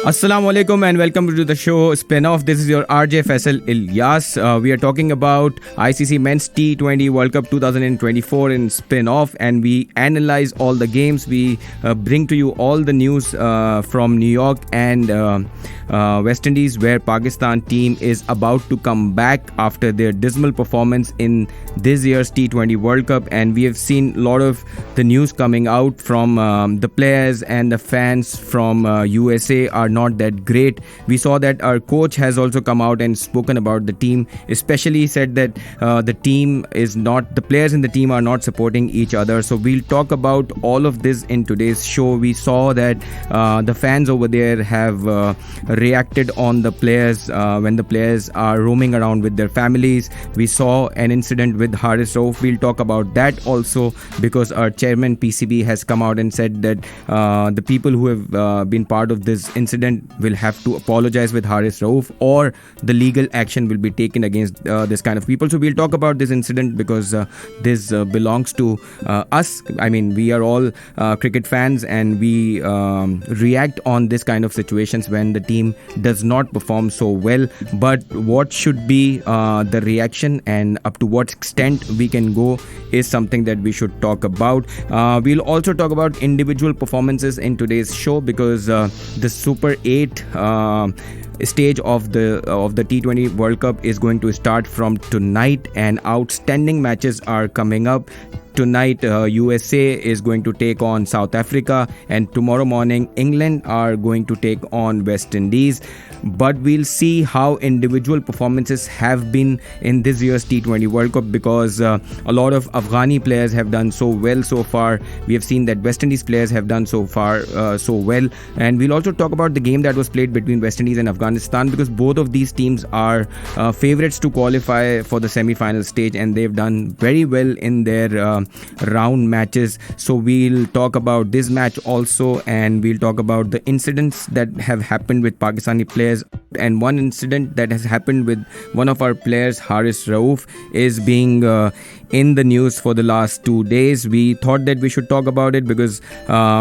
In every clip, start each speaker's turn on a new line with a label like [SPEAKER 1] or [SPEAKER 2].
[SPEAKER 1] Assalamu alaikum and welcome to the show Spinoff. This is your RJ Faisal Ilyas. We are talking about ICC Men's T20 World Cup 2024 in Spinoff, and we analyze all the games. We bring to you all the news from New York and West Indies, where Pakistan team is about to come back after their dismal performance in this year's T20 World Cup. And we have seen a lot of the news coming out from the players and the fans from USA are not that great. We saw that our coach has also come out and spoken about the team, especially said that the players in the team are not supporting each other. So we'll talk about all of this in today's show. We saw that the fans over there have reacted on the players when the players are roaming around with their families. We saw an incident with Haris Rauf. We'll talk about that also, because our chairman PCB has come out and said that the people who have been part of this incident will have to apologize with Haris Rauf, or the legal action will be taken against this kind of people. So we'll talk about this incident because this belongs to us. I mean, we are all cricket fans, and we react on this kind of situations when the team does not perform so well. But what should be the reaction and up to what extent we can go is something that we should talk about. We'll also talk about individual performances in today's show, because the Super 8 stage of the T20 World Cup is going to start from tonight, and outstanding matches are coming up. Tonight, USA is going to take on South Africa, and tomorrow morning, England are going to take on West Indies. But we'll see how individual performances have been in this year's T20 World Cup, because a lot of Afghani players have done so well so far. We have seen that West Indies players have done so far so well. And we'll also talk about the game that was played between West Indies and Afghanistan, because both of these teams are favorites to qualify for the semi-final stage, and they've done very well in their round matches. So we'll talk about this match also, and we'll talk about the incidents that have happened with Pakistani players. And one incident that has happened with one of our players, Haris Rauf, is being in the news for the last 2 days. We thought that we should talk about it because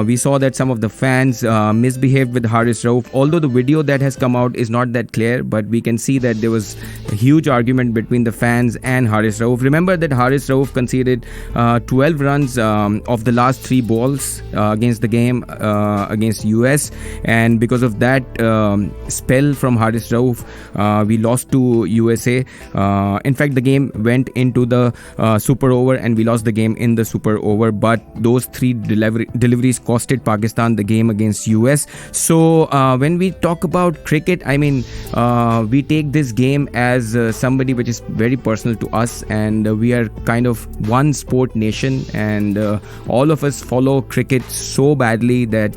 [SPEAKER 1] we saw that some of the fans misbehaved with Haris Rauf. Although the video that has come out is not that clear, but we can see that there was a huge argument between the fans and Haris Rauf. Remember that Haris Rauf conceded 12 runs of the last 3 balls against the game against US, and because of that spell from Haris Rauf, we lost to USA. In fact, the game went into the super over, and we lost the game in the super over, but those 3 deliveries costed Pakistan the game against US. So when we talk about cricket, I mean, we take this game as somebody which is very personal to us, and we are kind of one sport nation, and all of us follow cricket so badly that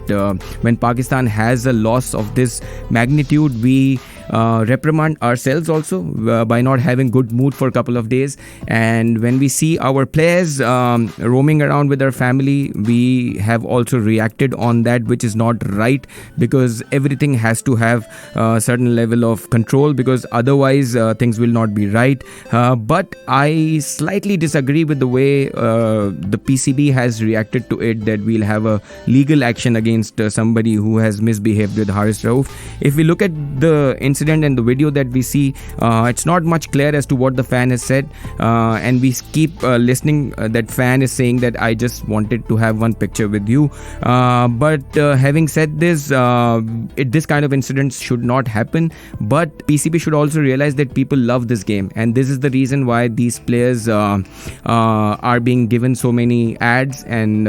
[SPEAKER 1] when Pakistan has a loss of this magnitude, we reprimand ourselves also by not having good mood for a couple of days. And when we see our players roaming around with their family, we have also reacted on that, which is not right, because everything has to have a certain level of control, because otherwise things will not be right. But I slightly disagree with the way the PCB has reacted to it, that we'll have a legal action against somebody who has misbehaved with Haris Rauf. If we look at the incident and the video that we see, it's not much clear as to what the fan has said, and we keep listening. That fan is saying that I just wanted to have one picture with you, but having said this, this kind of incidents should not happen. But PCB should also realize that people love this game, and this is the reason why these players are being given so many ads, and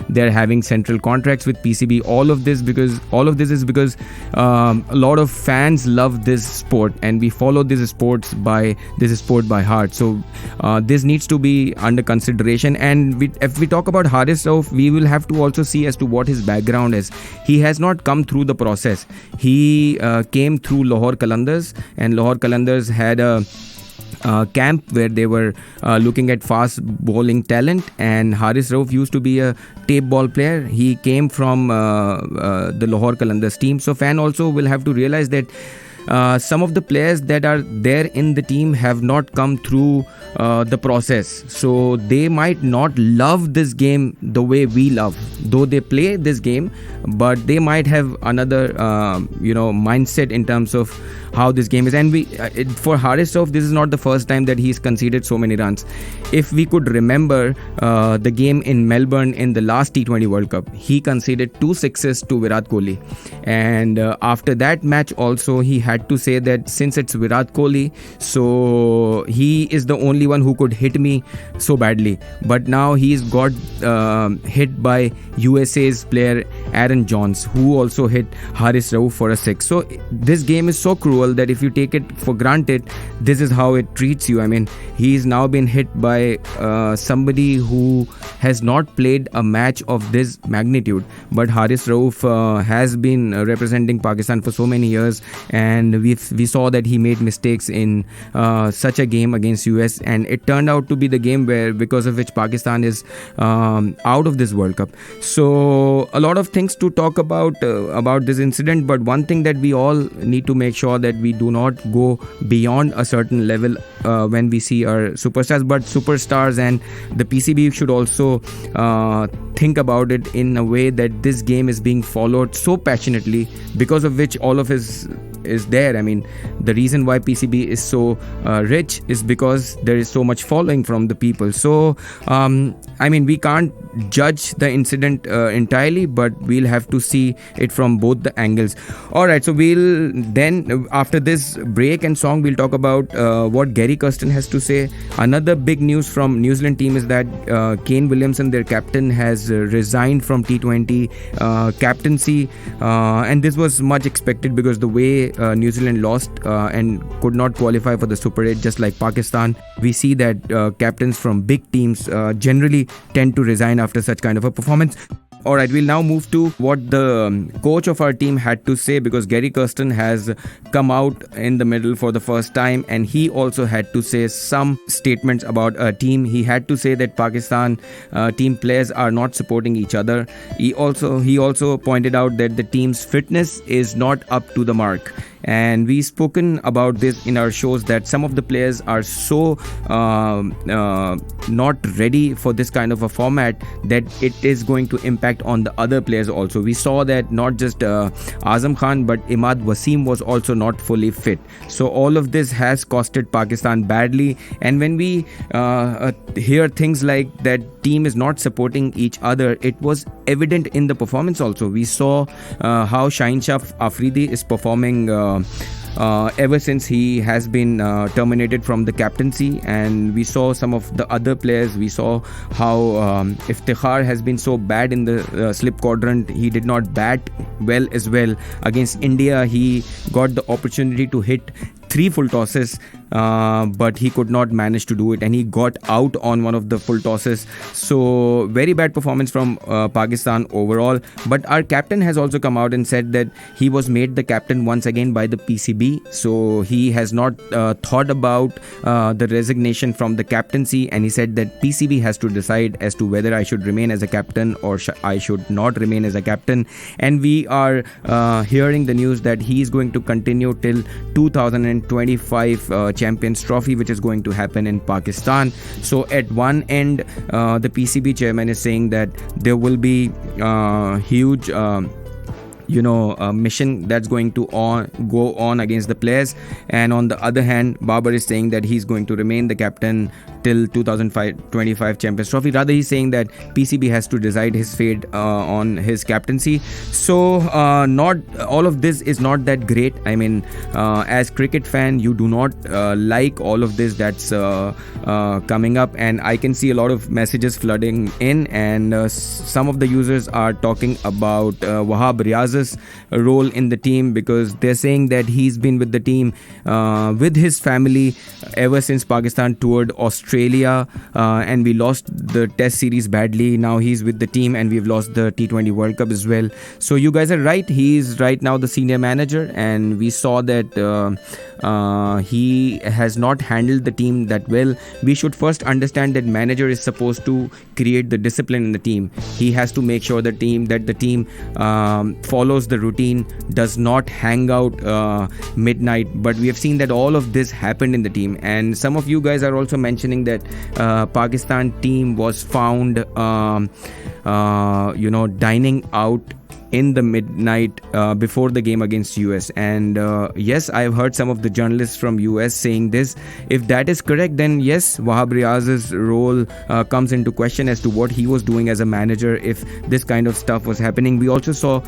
[SPEAKER 1] they're having central contracts with PCB. All of this is because a lot of fans love this sport, and we follow this sport by heart. So this needs to be under consideration. And if we talk about Haris Rauf, we will have to also see as to what his background is. He has not come through the process. He came through Lahore Qalandars, and Lahore Qalandars had a camp where they were looking at fast bowling talent, and Haris Rauf used to be a tape ball player. He came from the Lahore Qalandars team. So fan also will have to realize that some of the players that are there in the team have not come through the process, so they might not love this game the way we love, though they play this game, but they might have another mindset in terms of how this game is. And for Haris Rauf, this is not the first time that he's conceded so many runs. If we could remember the game in Melbourne in the last T20 World Cup, he conceded 2 sixes to Virat Kohli, and after that match also he had to say that since it's Virat Kohli, so he is the only one who could hit me so badly. But now he's got hit by USA's player Aaron Johns, who also hit Haris Rauf for a 6. So this game is so cruel that if you take it for granted, this is how it treats you. I mean, he's now been hit by somebody who has not played a match of this magnitude. But Haris Rauf has been representing Pakistan for so many years, and we saw that he made mistakes in such a game against US, and it turned out to be the game where, because of which, Pakistan is out of this World Cup. So a lot of things to talk about this incident, but one thing that we all need to make sure that we do not go beyond a certain level when we see our superstars. But superstars and the PCB should also think about it in a way that this game is being followed so passionately, because of which all of his is there. I mean, the reason why PCB is so rich is because there is so much following from the people. So I mean, we can't judge the incident entirely, but we'll have to see it from both the angles. Alright, so we'll then, after this break and song, we'll talk about what Gary Kirsten has to say. Another big news from New Zealand team is that Kane Williamson, their captain, has resigned from T20 captaincy, and this was much expected because the way New Zealand lost and could not qualify for the Super 8, just like Pakistan, we see that captains from big teams generally tend to resign after such kind of a performance. Alright, we'll now move to what the coach of our team had to say, because Gary Kirsten has come out in the middle for the first time, and he also had to say some statements about a team. He had to say that Pakistan team players are not supporting each other. He also pointed out that the team's fitness is not up to the mark. And we've spoken about this in our shows, that some of the players are so not ready for this kind of a format that it is going to impact on the other players also. We saw that not just Azam Khan, but Imad Wasim was also not fully fit. So all of this has costed Pakistan badly. And when we hear things like that team is not supporting each other, it was evident in the performance also. We saw how Shaheen Shah Afridi is performing ever since he has been terminated from the captaincy, and we saw some of the other players. We saw how Iftikhar has been so bad in the slip quadrant. He did not bat well as well. Against India, he got the opportunity to hit 3 full tosses, but he could not manage to do it, and he got out on one of the full tosses. So very bad performance from Pakistan overall. But our captain has also come out and said that he was made the captain once again by the PCB, so he has not thought about the resignation from the captaincy, and he said that PCB has to decide as to whether I should remain as a captain or I should not remain as a captain. And we are hearing the news that he is going to continue till 2025 Champions Trophy, which is going to happen in Pakistan. So at one end, the PCB chairman is saying that there will be huge mission that's going to go on against the players, and on the other hand, Babar is saying that he's going to remain the captain till 2025 Champions Trophy. Rather, he's saying that PCB has to decide his fate on his captaincy. So not all of this is not that great. I mean, as cricket fan, you do not like all of this that's coming up, and I can see a lot of messages flooding in, and some of the users are talking about Wahab Riaz's role in the team, because they're saying that he's been with the team with his family ever since Pakistan toured Australia, and we lost the test series badly. Now he's with the team and we've lost the T20 World Cup as well. So you guys are right, he's right now the senior manager, and we saw that he has not handled the team that well. We should first understand that manager is supposed to create the discipline in the team. He has to make sure that the team follows follows the routine, does not hang out midnight. But we have seen that all of this happened in the team, and some of you guys are also mentioning that Pakistan team was found dining out in the midnight before the game against US. And yes, I've heard some of the journalists from US saying this. If that is correct, then yes, Wahab Riaz's role comes into question as to what he was doing as a manager if this kind of stuff was happening. We also saw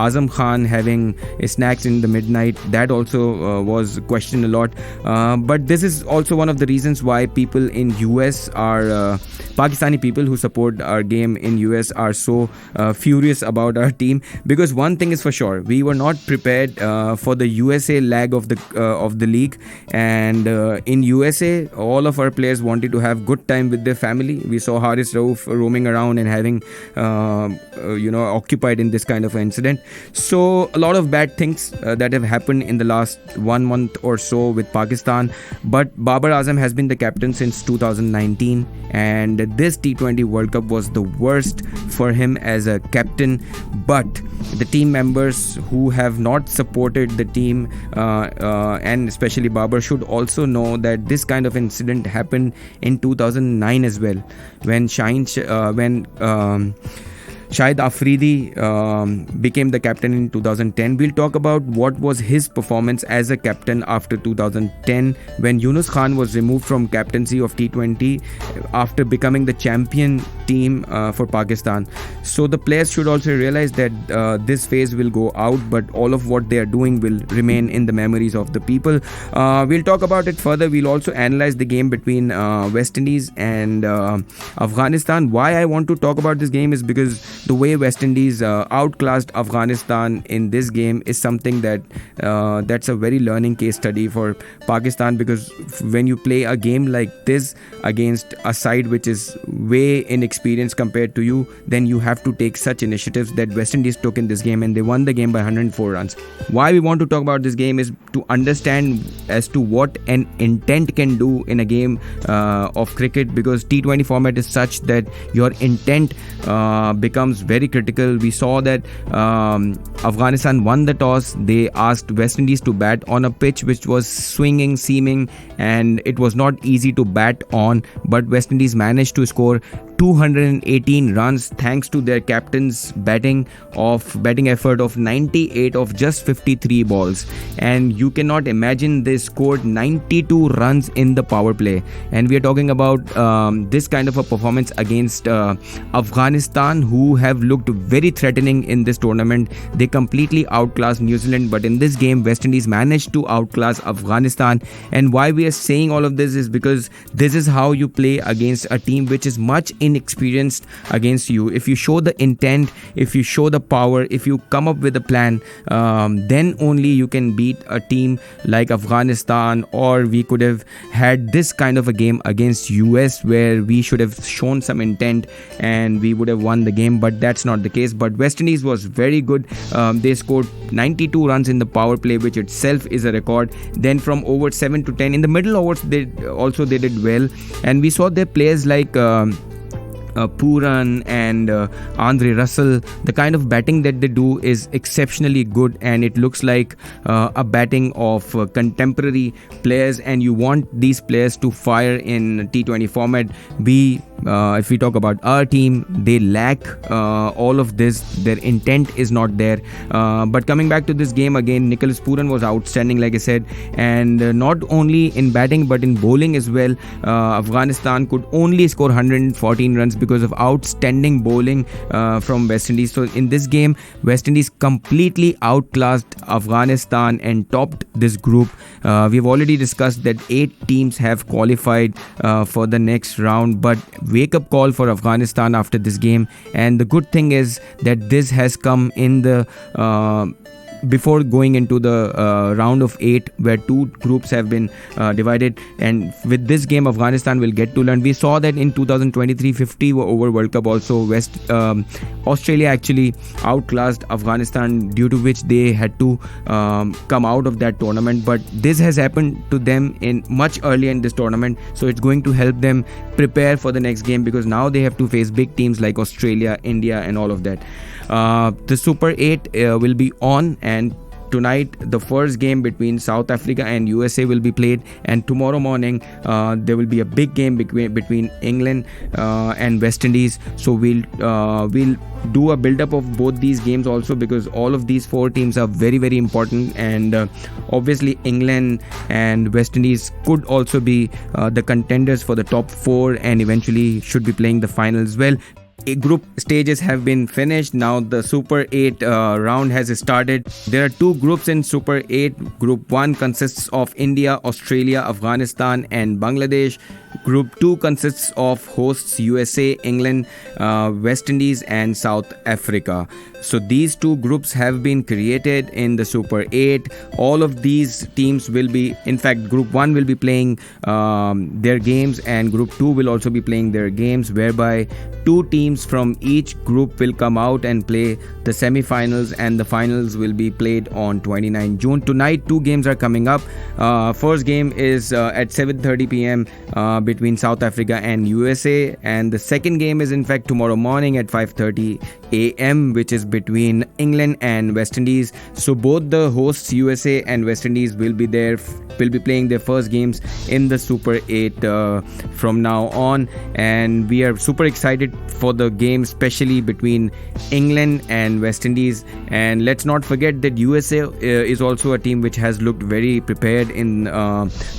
[SPEAKER 1] Azam Khan having snacks in the midnight. That also was questioned a lot. But this is also one of the reasons why people in US are Pakistani people who support our game in US are so furious about our team, because one thing is for sure, we were not prepared for the USA leg of the league. And in USA, all of our players wanted to have good time with their family. We saw Rauf roaming around and having occupied in this kind of incident. So a lot of bad things that have happened in the last 1 month or so with Pakistan. But Babar Azam has been the captain since 2019, and this T20 World Cup was the worst for him as a captain. But the team members who have not supported the team and especially Babar should also know that this kind of incident happened in 2009 as well, when Shahid Afridi became the captain in 2010. We'll talk about what was his performance as a captain after 2010, when Yunus Khan was removed from captaincy of T20 after becoming the champion team for Pakistan. So the players should also realize that this phase will go out, but all of what they are doing will remain in the memories of the people. We'll talk about it further. We'll also analyze the game between West Indies and Afghanistan. Why I want to talk about this game is because the way West Indies outclassed Afghanistan in this game is something that's a very learning case study for Pakistan, because when you play a game like this against a side which is way inexperienced compared to you, then you have to take such initiatives that West Indies took in this game, and they won the game by 104 runs. Why we want to talk about this game is to understand as to what an intent can do in a game of cricket, because T20 format is such that your intent becomes very critical. We saw that Afghanistan won the toss. They asked West Indies to bat on a pitch which was swinging, seaming, and it was not easy to bat on, but West Indies managed to score 218 runs thanks to their captain's batting effort of 98 of just 53 balls. And you cannot imagine they scored 92 runs in the power play. And we are talking about this kind of a performance against Afghanistan, who have looked very threatening in this tournament. They completely outclassed New Zealand, but in this game West Indies managed to outclass Afghanistan. And why we are saying all of this is because this is how you play against a team which is much inexperienced against you. If you show the intent, if you show the power, if you come up with a plan, then only you can beat a team like Afghanistan. Or we could have had this kind of a game against US where we should have shown some intent and we would have won the game, but that's not the case. But West Indies was very good. They scored 92 runs in the power play, which itself is a record. Then from over 7 to 10 in the middle overs, they did well, and we saw their players like Pooran and Andre Russell. The kind of batting that they do is exceptionally good, and it looks like a batting of contemporary players, and you want these players to fire in T20 format. If we talk about our team, they lack all of this. Their intent is not there. But coming back to this game again, Nicholas Pooran was outstanding, like I said, and not only in batting but in bowling as well. Afghanistan could only score 114 runs because of outstanding bowling from West Indies. So in this game, West Indies completely outclassed Afghanistan and topped this group. We've already discussed that 8 teams have qualified for the next round, but wake up call for Afghanistan after this game. And the good thing is that this has come in the before going into the round of 8, where 2 groups have been divided, and with this game Afghanistan will get to learn. We saw that in 2023 50 over World Cup also, Australia actually outclassed Afghanistan, due to which they had to come out of that tournament. But this has happened to them in much earlier in this tournament, so it's going to help them prepare for the next game, because now they have to face big teams like Australia, India and all of that. The Super 8 will be on, and tonight the first game between South Africa and USA will be played, and tomorrow morning there will be a big game between England and West Indies. So we'll do a build up of both these games also, because all of these four teams are very, very important, and obviously England and West Indies could also be the contenders for the top four, and eventually should be playing the final as well. Group stages have been finished. Now the Super 8 round has started. There are two groups in Super 8. Group 1 consists of India, Australia, Afghanistan and Bangladesh. Group 2 consists of hosts USA, England, West Indies and South Africa. So these two groups have been created in the Super 8. All of these teams will be, in fact, Group 1 will be playing their games, and Group 2 will also be playing their games, whereby two teams from each group will come out and play the semi-finals, and the finals will be played on 29 June. Tonight, two games are coming up. First game is at 7:30 p.m. Between South Africa and USA, and the second game is in fact tomorrow morning at 5:30 a.m., which is between England and West Indies. So both the hosts USA and West Indies will be playing their first games in the Super 8 from now on, and we are super excited for the game, especially between England and West Indies. And let's not forget that USA is also a team which has looked very prepared in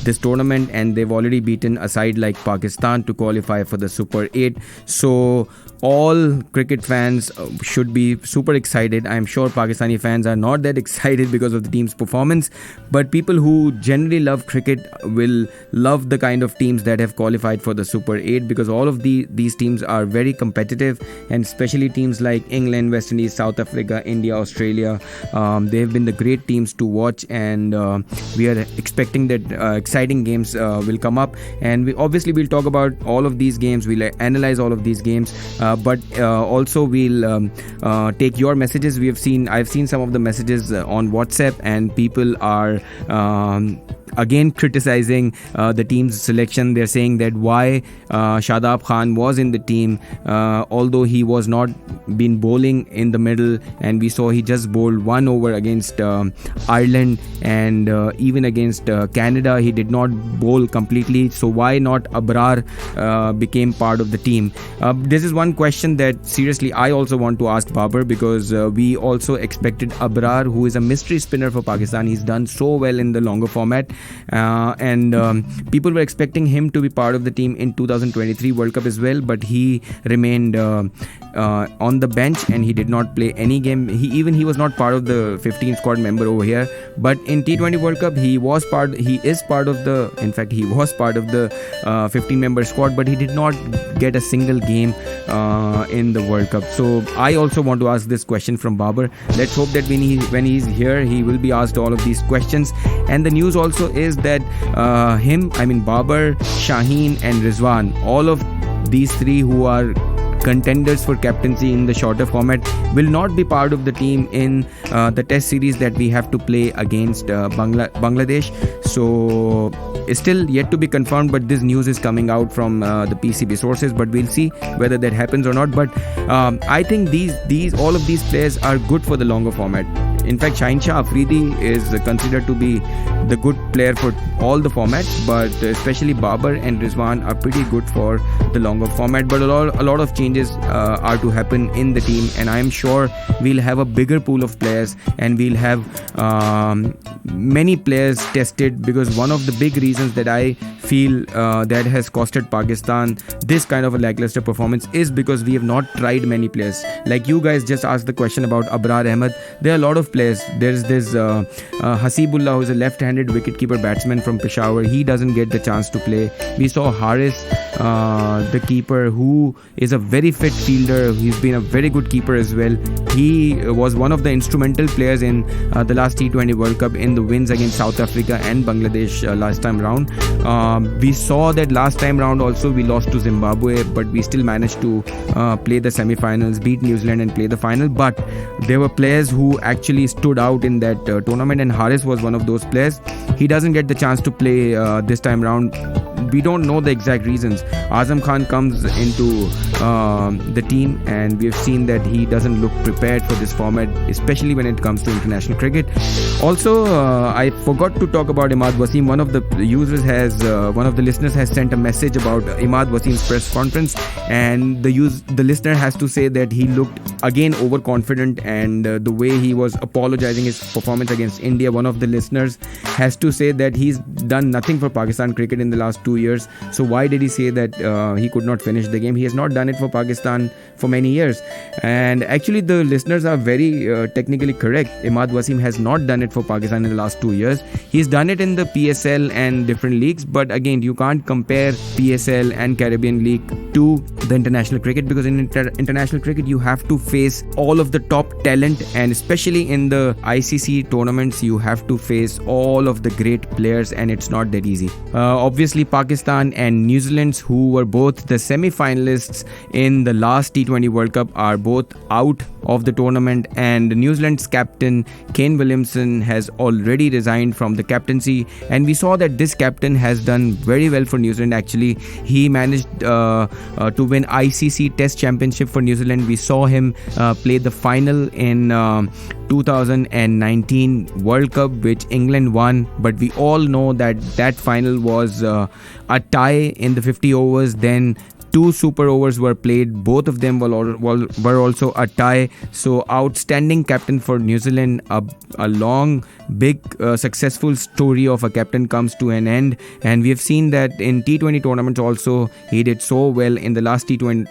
[SPEAKER 1] this tournament, and they've already beaten a side like Pakistan to qualify for the Super 8. So all cricket fans should be super excited. I'm sure Pakistani fans are not that excited because of the team's performance, but people who generally love cricket will love the kind of teams that have qualified for the Super 8, because all of these teams are very competitive, and especially teams like England, West Indies, South Africa, India, Australia. They have been the great teams to watch, and we are expecting that exciting games will come up, and we'll talk about all of these games. We'll analyze all of these games, but also we'll take your messages. I've seen some of the messages on WhatsApp, and people are again criticizing the team's selection. They're saying that why Shadab Khan was in the team, although he was not been bowling in the middle, and we saw he just bowled one over against Ireland, and even against Canada he did not bowl completely. So why not Abrar became part of the team? This is one question that seriously I also want to ask Babar, because we also expected Abrar, who is a mystery spinner for Pakistan. He's done so well in the longer format, and people were expecting him to be part of the team in 2023 World Cup as well, but he remained on the bench and he did not play any game. He was not part of the 15 squad member over here, but in T20 World Cup he was part of the 15 member squad, but he did not get a single game in the World Cup. So I also want to ask this question from Babar. Let's hope that when he's here he will be asked all of these questions. And the news also is that Babar, Shaheen and Rizwan, all of these three who are contenders for captaincy in the shorter format, will not be part of the team in the test series that we have to play against Bangladesh. So it's still yet to be confirmed, but this news is coming out from the PCB sources, but we'll see whether that happens or not. But I think all of these players are good for the longer format. In fact, Shaheen Shah Afridi is considered to be the good player for all the formats, but especially Babar and Rizwan are pretty good for the longer format. But a lot of changes are to happen in the team, and I am sure we'll have a bigger pool of players, and we'll have many players tested, because one of the big reasons that I feel that has costed Pakistan this kind of a lackluster performance is because we have not tried many players. Like you guys just asked the question about Abrar Ahmed. There are a lot of players. There's this Hasibullah, who's a left-handed wicketkeeper batsman from Peshawar. He doesn't get the chance to play. We saw Haris, the keeper, who is a very fit fielder. He's been a very good keeper as well. He was one of the instrumental players in the last T20 World Cup in the wins against South Africa and Bangladesh last time round. We saw that last time round also we lost to Zimbabwe, but we still managed to play the semi-finals, beat New Zealand and play the final. But there were players who actually stood out in that tournament, and Haris was one of those players. He doesn't get the chance to play this time round. we don't know the exact reasons. Azam Khan comes into the team, and we've seen that he doesn't look prepared for this format, especially when it comes to international cricket. Also, I forgot to talk about Imad Wasim. One of the listeners has sent a message about Imad Wasim's press conference, and the listener has to say that he looked again overconfident, and the way he was apologizing his performance against India. One of the listeners has to say that he's done nothing for Pakistan cricket in the last 2 years. So why did he say that he could not finish the game? He has not done it for Pakistan for many years. And actually, the listeners are very technically correct. Imad Wasim has not done it for Pakistan in the last 2 years. He's done it in the PSL and different leagues, but again, you can't compare PSL and Caribbean League to the international cricket, because in international cricket you have to face all of the top talent, and especially in the ICC tournaments you have to face all of the great players, and it's not that easy. Obviously, Pakistan and New Zealand, who were both the semi-finalists in the last T20 World Cup, are both out of the tournament, and New Zealand's captain Kane Williamson has already resigned from the captaincy, and we saw that this captain has done very well for New Zealand. Actually, he managed to win ICC Test Championship for New Zealand. We saw him play the final in 2019 World Cup, which England won, but we all know that final was a tie in the 50 overs. Then 2 super overs were played. Both of them were also a tie. So outstanding captain for New Zealand. A long, big, successful story of a captain comes to an end. And we have seen that in T20 tournaments also, he did so well. In the last T20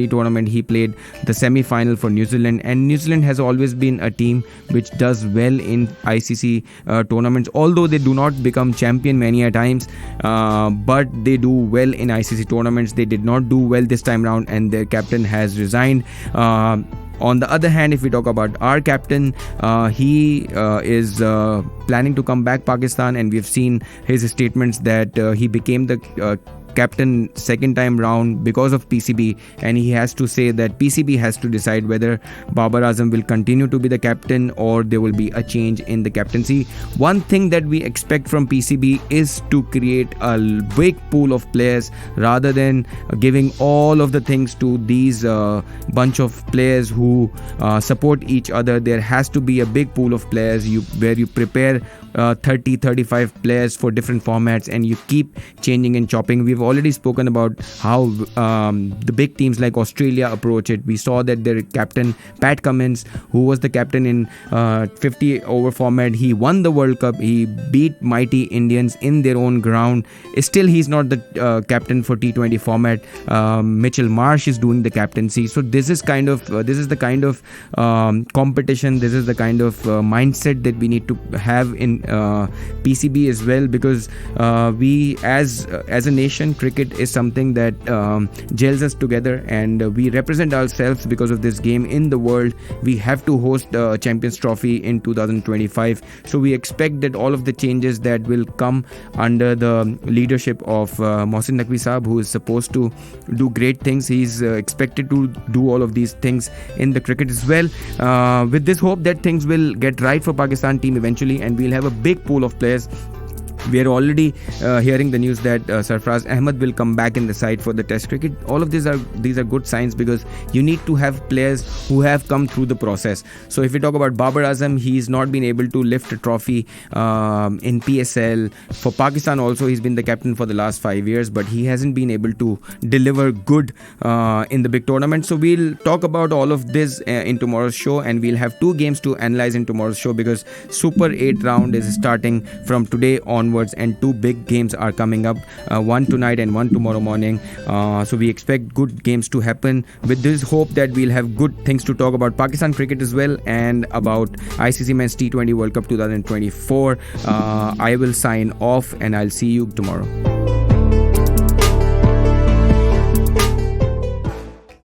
[SPEAKER 1] tournament, he played the semi-final for New Zealand, and New Zealand has always been a team which does well in ICC tournaments, although they do not become champion many a times, but they do well in ICC tournaments. They did not do well this time round, and their captain has resigned. On the other hand, if we talk about our captain, he is planning to come back Pakistan, and we've seen his statements that he became the captain second time round because of PCB, and he has to say that PCB has to decide whether Babar Azam will continue to be the captain or there will be a change in the captaincy. One thing that we expect from PCB is to create a big pool of players rather than giving all of the things to these bunch of players who support each other. There has to be a big pool of players where you prepare 30-35 players for different formats, and you keep changing and chopping. We've already spoken about how the big teams like Australia approach it. We saw that their captain Pat Cummins, who was the captain in 50 over format, he won the World Cup. He beat mighty Indians in their own ground. Still, he's not the captain for T20 format. Mitchell Marsh is doing the captaincy. So this is the kind of competition. This is the kind of mindset that we need to have in PCB as well, because we as a nation, cricket is something that gels us together, and we represent ourselves because of this game in the world. We have to host the Champions Trophy in 2025, so we expect that all of the changes that will come under the leadership of Mohsin Naqvi Saab, who is supposed to do great things. He's expected to do all of these things in the cricket as well, with this hope that things will get right for Pakistan team eventually, and we'll have a big pool of players. We are already hearing the news that Sarfraz Ahmed will come back in the side for the Test cricket. All of these are good signs, because you need to have players who have come through the process. So if we talk about Babar Azam, he's not been able to lift a trophy in PSL. For Pakistan also, he's been the captain for the last 5 years, but he hasn't been able to deliver good in the big tournament. So we'll talk about all of this in tomorrow's show, and we'll have 2 games to analyze in tomorrow's show, because Super 8 round is starting from today onwards, and 2 big games are coming up, one tonight and one tomorrow morning. So we expect good games to happen, with this hope that we'll have good things to talk about Pakistan cricket as well, and about ICC Men's T20 World Cup 2024. I will sign off, and I'll see you tomorrow.